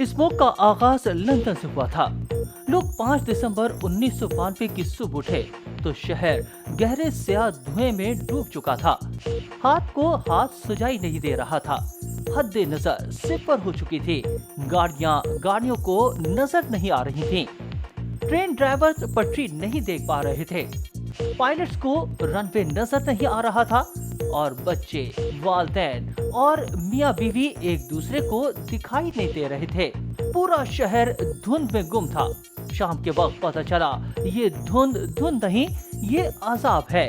Smoke का आगाज London से हुआ था। लोग 5 दिसंबर 1992 की सुबह उठे तो शहर गहरे स्याह धुएं में डूब चुका था। हाथ को हाथ सुझाई नहीं दे रहा था। हद्दे नजर सिपर हो चुकी थी। गाड़ियों को नजर नहीं आ रही थीं। ट्रेन ड्राइवर्स पटरी नहीं देख पा रहे थे। पायलट्स को रनवे नजर नहीं आ रहा था और बच्चे, वालिदैन और मियाँ बीवी एक दूसरे को दिखाई नहीं दे रहे थे। पूरा शहर धुंध में गुम था। शाम के वक्त पता चला ये धुंध नहीं, ये अजाब है।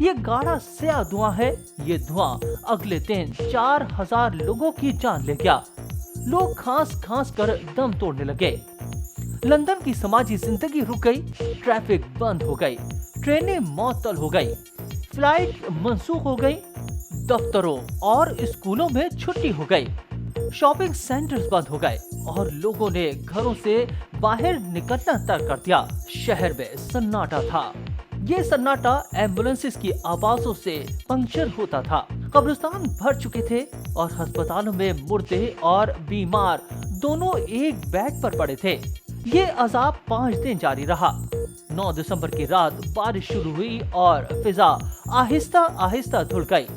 ये गाढ़ा स्याह धुआं है। ये धुआं अगले दिन 4000 लोगों की जान ले गया। लोग खांस कर दम तोड़ने लगे। लंदन की समाजी जिंदगी रुक गई। ट्रैफिक बंद हो गई। ट्रेनें मअतल हो गई। फ्लाइट मंसूख हो गई। दफ्तरों और स्कूलों में छुट्टी हो गई। शॉपिंग सेंटर्स बंद हो गए और लोगों ने घरों से बाहर निकलना तर्क कर दिया। शहर में सन्नाटा था। ये सन्नाटा एम्बुलेंसेस की आवाजों से पंक्चर होता था। कब्रिस्तान भर चुके थे और अस्पतालों में मुर्दे और बीमार दोनों एक बेड पर पड़े थे। ये अजाब 5 दिन जारी रहा। 9 दिसंबर की रात बारिश शुरू हुई और फिजा आहिस्ता आहिस्ता धुल गई,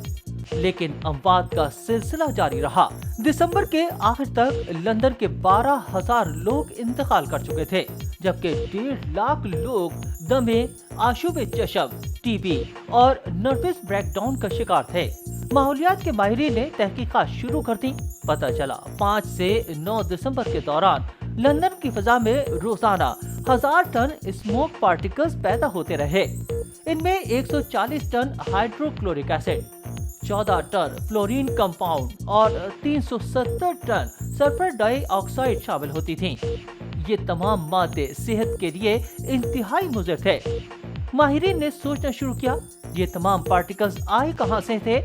लेकिन अमवात का सिलसिला जारी रहा। दिसंबर के आखिर तक लंदन के 12,000 लोग इंतकाल कर चुके थे, जबकि 1.5 लाख लोग दमे, आशुबे चशम, टीबी और नर्वस ब्रेकडाउन का शिकार थे। माहौलियात के माहिरीन ने तहकीकात शुरू कर दी। पता चला 5 से 9 दिसंबर के दौरान लंदन की फिजा में रोजाना 1000 टन स्मोक पार्टिकल्स पैदा होते रहे। इनमें 140 ton hydrochloric acid, 14 ton fluorine compound और 370 टन सल्फर डाइऑक्साइड शामिल होती थीं। ये तमाम मादे सेहत के लिए इंतहाई मुज़र थे। माहिरीन ने सोचना शुरू किया, ये तमाम पार्टिकल्स आए कहां से थे।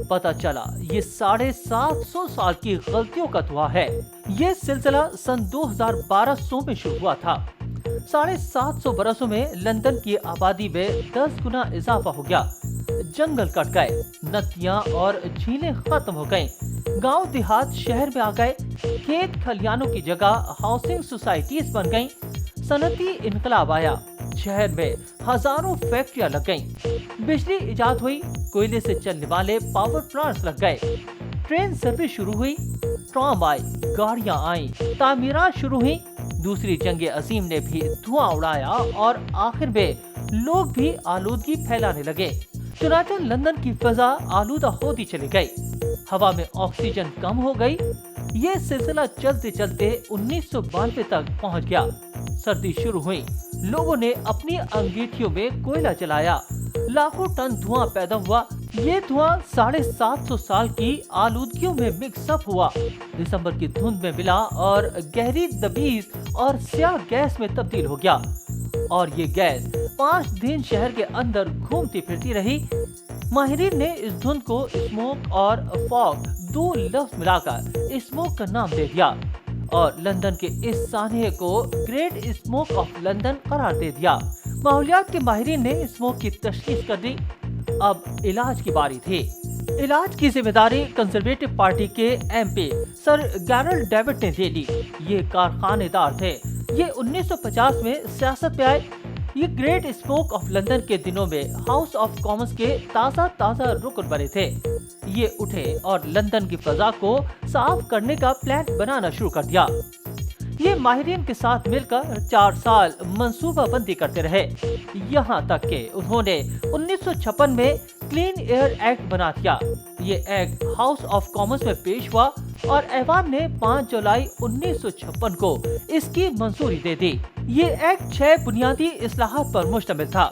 पता चला ये 750 साल की गलतियों का धुआं है। ये सिलसिला सन 2700 में शुरू हुआ था। 750 बरसों में लंदन की आबादी में 10 गुना इजाफा हो गया। जंगल कट गए, नदियां और झीलें खत्म हो गईं। गांव देहात शहर में आ गए। खेत खलियानों की जगह हाउसिंग सोसाइटीज बन गईं। सनती इनकलाब आया। शहर में हजारों फैक्ट्रियां लग गईं। बिजली इजाद हुई। कोयले से चलने वाले पावर प्लांट्स लग गए। ट्रेन सर्विस शुरू हुई। ट्राम आई, गाड़ियां आईं, तामीरात शुरू हुई। दूसरी जंग अजीम ने भी धुआं उड़ाया और आखिर में लोग भी आलूदगी फैलाने लगे। चुनाचे लंदन की फिजा आलूदा होती चली गई। हवा में ऑक्सीजन कम हो गई। ये सिलसिला चलते चलते 1992 तक पहुंच गया। सर्दी शुरू हुई। लोगों ने अपनी अंगीठियों में कोयला जलाया। लाखों टन धुआं पैदा हुआ। ये धुआं 750 साल की आलूदगियों में मिक्स अप हुआ, दिसंबर की धुंध में मिला और गहरी दबीज और स्याह गैस में तब्दील हो गया। और ये गैस 5 दिन शहर के अंदर घूमती फिरती रही। माहिरीन ने इस धुंध को स्मोक और फॉग 2 लफ्ज मिलाकर स्मोक का नाम दे दिया और लंदन के इस सानहे को ग्रेट स्मोक ऑफ लंदन करार दे दिया। माहौलियात के माहिरीन ने स्मोक की तशखीस कर दी। अब इलाज की बारी थी। इलाज की जिम्मेदारी कंजर्वेटिव पार्टी के एमपी सर गैरल्ड डेविड ने ले ली। ये कारखानेदार थे। ये 1950 में सियासत में आए। ये ग्रेट स्मोक ऑफ लंदन के दिनों में हाउस ऑफ कॉमन्स के ताज़ा रुकन बने थे। ये उठे और लंदन की फजा को साफ करने का प्लान बनाना शुरू कर दिया। ये माहिरीन के साथ मिलकर 4 साल मंसूबा बंदी करते रहे, यहाँ तक कि उन्होंने 1956 में क्लीन एयर एक्ट बना दिया। ये एक्ट हाउस ऑफ कॉमन्स में पेश हुआ और ऐवान ने 5 जुलाई 1956 को इसकी मंजूरी दे दी। ये एक्ट 6 बुनियादी इस्लाहात पर मुश्तमिल था।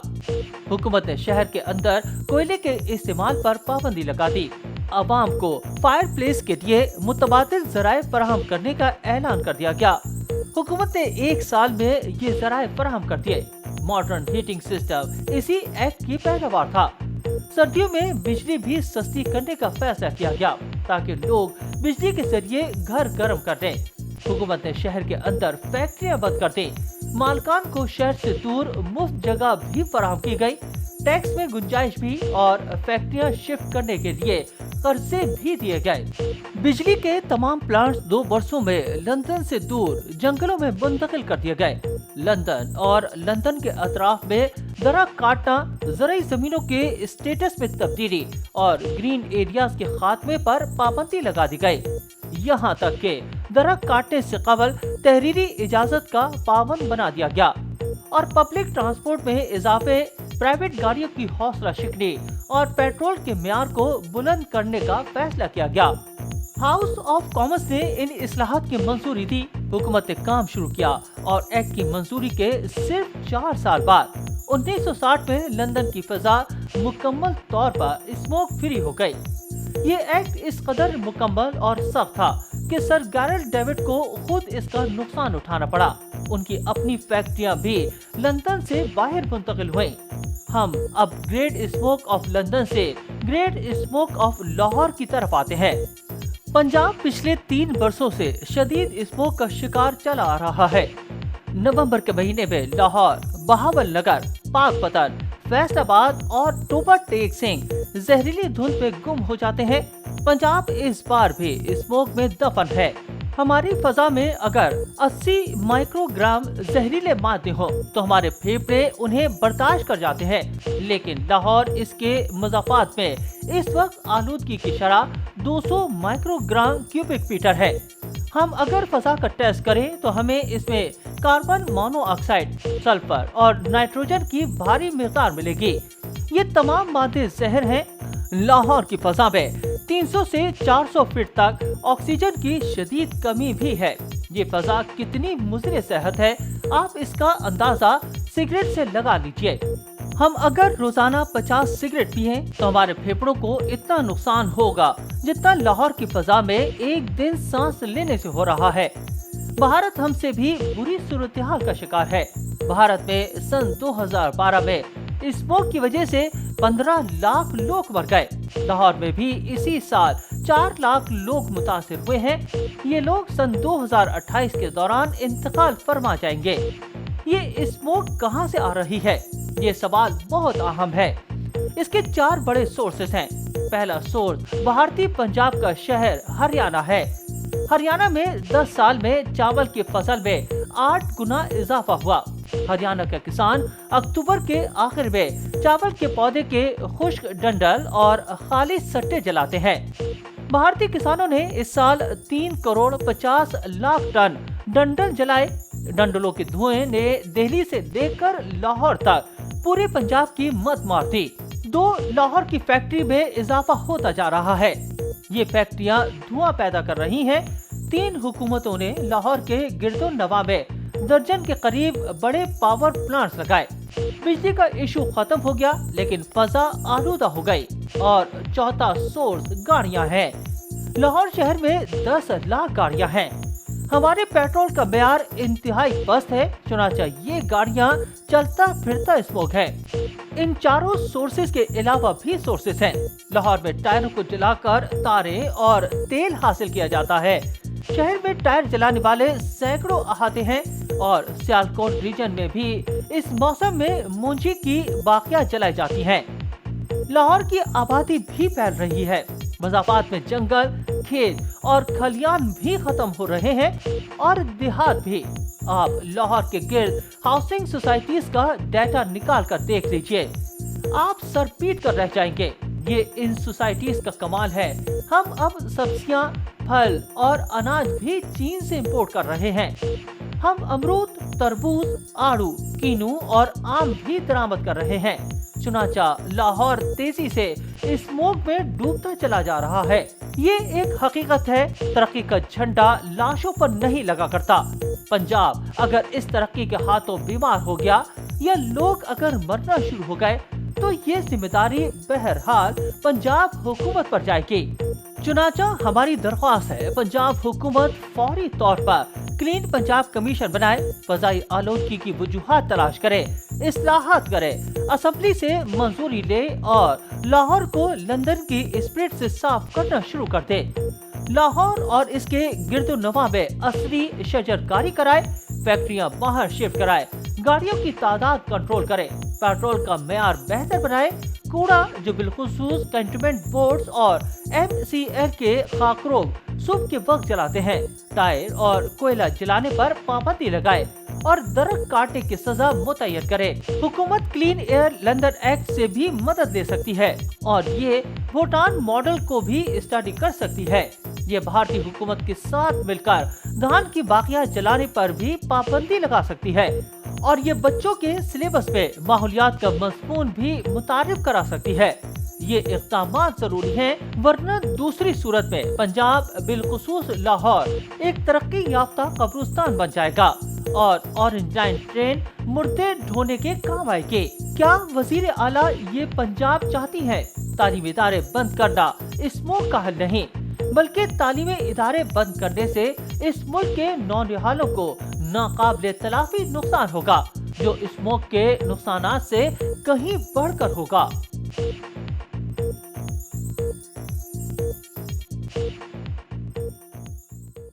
हुकूमत ने शहर के अंदर कोयले के इस्तेमाल पर पाबंदी लगा दी। अवाम को फायर प्लेस के लिए मुतबादिल जराए फराहम करने का ऐलान कर दिया गया। हुकूमत ने 1 साल में ये जराए फराहम कर दिए। मॉडर्न हीटिंग सिस्टम इसी एक्ट की पैदावार था। सर्दियों में बिजली भी सस्ती करने का फैसला किया गया ताकि लोग बिजली के जरिए घर गर्म कर दें। हुकूमत ने शहर के अंदर फैक्ट्रियां बंद कर दी। मालकान को शहर से दूर मुफ्त जगह भी फराहम की गई। टैक्स में गुंजाइश भी और फैक्ट्रियां शिफ्ट करने के लिए कर्जे भी दिए गए। बिजली के तमाम प्लांट्स 2 वर्षों में लंदन से दूर जंगलों में मुंतकिल कर दिए गए। लंदन और लंदन के अतराफ में दरख्त काटना, ज़राई जमीनों के स्टेटस में तब्दीली और ग्रीन एरियाज के खात्मे पर पाबंदी लगा दी गई। यहाँ तक कि दरख्त काटने से कबल तहरीरी इजाजत का पाबंद बना दिया गया और पब्लिक ट्रांसपोर्ट में इजाफे, प्राइवेट गाड़ियों की हौसला शिकनी और पेट्रोल के म्यार को बुलंद करने का फैसला किया गया। हाउस ऑफ कॉमन्स ने इन इस्लाहात की मंजूरी दी, हुकूमत ने काम शुरू किया और एक्ट की मंजूरी के सिर्फ 4 साल बाद 1960 में लंदन की फिजा मुकम्मल तौर पर स्मोक फ्री हो गई। ये एक्ट इस कदर मुकम्मल और सख्त था कि सर गैरल्ड डेविड को खुद इसका नुकसान उठाना पड़ा। उनकी अपनी फैक्ट्रियां भी लंदन से बाहर मुंतकिल हुई। हम अब ग्रेट स्मोक ऑफ लंदन से ग्रेट स्मोक ऑफ लाहौर की तरफ आते हैं। पंजाब पिछले 3 वर्षों से शदीद स्मोक का शिकार चला आ रहा है। नवंबर के महीने में लाहौर, बहावलनगर, पाकपतन, फैसलाबाद और टोबा टेक सिंह जहरीली धुंध में गुम हो जाते हैं। पंजाब इस बार भी स्मोक में दफन है। हमारी फजा में अगर 80 माइक्रोग्राम जहरीले मादे हो तो हमारे फेफड़े उन्हें बर्दाश्त कर जाते हैं, लेकिन लाहौर इसके मुज़ाफ़ात में इस वक्त आलूदगी की शरह 200 माइक्रोग्राम क्यूबिक मीटर है। हम अगर फजा का टेस्ट करें तो हमें इसमें कार्बन मोनोऑक्साइड, सल्फर और नाइट्रोजन की भारी मिक़दार मिलेगी। ये तमाम मादे जहर हैं। लाहौर की फजा में 300 से 400 फीट तक ऑक्सीजन की शदीद कमी भी है। ये फजा कितनी मुज़र सेहत है, आप इसका अंदाजा सिगरेट से लगा लीजिए। हम अगर रोजाना 50 सिगरेट पिए तो हमारे फेफड़ों को इतना नुकसान होगा जितना लाहौर की फजा में एक दिन सांस लेने से हो रहा है। भारत हमसे भी बुरी सूरत हाल का शिकार है। भारत में सन 2012 में स्मोक की वजह से 15 लाख लोग मर गए। लाहौर में भी इसी साल 4 लाख लोग मुतासिर हुए हैं। ये लोग सन 2028 के दौरान इंतकाल फरमा जाएंगे। ये स्मोक कहां से आ रही है? ये सवाल बहुत अहम है। इसके 4 बड़े सोर्सेस हैं। पहला सोर्स भारतीय पंजाब का शहर हरियाणा है। हरियाणा में 10 साल में चावल की फसल में 8 गुना इजाफा हुआ। हरियाणा का किसान अक्टूबर के आखिर में चावल के पौधे के खुश्क डंडल और खाली सट्टे जलाते हैं। भारतीय किसानों ने इस साल 3 करोड़ 50 लाख टन डंडल जलाए। डंडलों के धुएं ने दिल्ली से लेकर लाहौर तक पूरे पंजाब की मत मार दी। 2 लाहौर की फैक्ट्री में इजाफा होता जा रहा है। ये फैक्ट्रियां धुआं पैदा कर रही हैं। 3 हुकूमतों ने लाहौर के गिरदो नवा में दर्जन के करीब बड़े पावर प्लांट्स लगाए। बिजली का इशू खत्म हो गया, लेकिन फजा आलूदा हो गई। और चौथा सोर्स गाड़ियां हैं। लाहौर शहर में 10 लाख गाड़ियां हैं। हमारे पेट्रोल का म्यार इंतहाई पस्त है, चुनाचा ये गाड़ियां चलता फिरता स्मोक है। इन चारों सोर्सेज के अलावा भी सोर्सेज हैं। लाहौर में टायरों को जलाकर तारे और तेल हासिल किया जाता है। शहर में टायर जलाने वाले सैकड़ों अहाते हैं और सियालकोट रीजन में भी इस मौसम में मूंजी की बाकियां जलाई जाती हैं। लाहौर की आबादी भी फैल रही है। मज़ाफ़ात में जंगल, खेत और खलियान भी खत्म हो रहे हैं और देहात भी। आप लाहौर के गिर्द हाउसिंग सोसाइटीज का डाटा निकाल कर देख लीजिए, आप सर पीट कर रह जाएंगे। ये इन सोसाइटीज का कमाल है। हम अब सब्जियां, फल और अनाज भी चीन से इंपोर्ट कर रहे हैं। हम अमरूद, तरबूज, आड़ू, कीनू और आम भी दरामद कर रहे हैं। चुनाचा लाहौर तेजी से स्मोक में डूबता चला जा रहा है। ये एक हकीकत है। तरक्की का झंडा लाशों पर नहीं लगा करता। पंजाब अगर इस तरक्की के हाथों बीमार हो गया या लोग अगर मरना शुरू हो गए तो ये जिम्मेदारी बहरहाल पंजाब हुकूमत पर जाएगी। चुनाचा हमारी दरख्वास्त है, पंजाब हुकूमत फौरी तौर पर क्लीन पंजाब कमीशन बनाए, फजाई आलूदगी की वजूहात तलाश करे, इस्लाहात करे, असेंबली से मंजूरी ले और लाहौर को लंदन की स्प्रिट से साफ करना शुरू कर दे। लाहौर और इसके गिरदो नवा में असली शजरकारी कराए, फैक्ट्रियां बाहर शिफ्ट कराए, गाड़ियों की तादाद कंट्रोल करे, पेट्रोल का मेयार बेहतर बनाए, कूड़ा जो बिलखुसूस कंटेनमेंट बोर्ड्स और MCL के खाकरोग सुबह के वक्त जलाते हैं। टायर और कोयला जलाने पर पाबंदी लगाए और दरख्त काटने की सजा मुतय्यन करे। हुकूमत क्लीन एयर लंदन एक्ट से भी मदद ले सकती है और ये भूटान मॉडल को भी स्टडी कर सकती है। ये भारतीय हुकूमत के साथ मिलकर धान की बाकियां जलाने पर भी पाबंदी लगा सकती है और ये बच्चों के सिलेबस में माहौलियात का मज़मून भी मुतारिफ करा सकती है। ये इक़दामात जरूरी हैं, वरना दूसरी सूरत में पंजाब बिलखुसूस लाहौर एक तरक्की याफ्ता कब्रिस्तान बन जाएगा और ऑरेंज लाइन ट्रेन मुर्दे ढोने के काम आएगी। क्या वजीर आला ये पंजाब चाहती हैं? तालीमी इदारे बंद करना स्मोक का हल नहीं, बल्कि तालीमी इदारे बंद करने से इस मुल्क के नौनिहालों को नाकाबिले तलाफी नुकसान होगा, जो स्मोक के नुकसानात से कहीं बढ़कर होगा।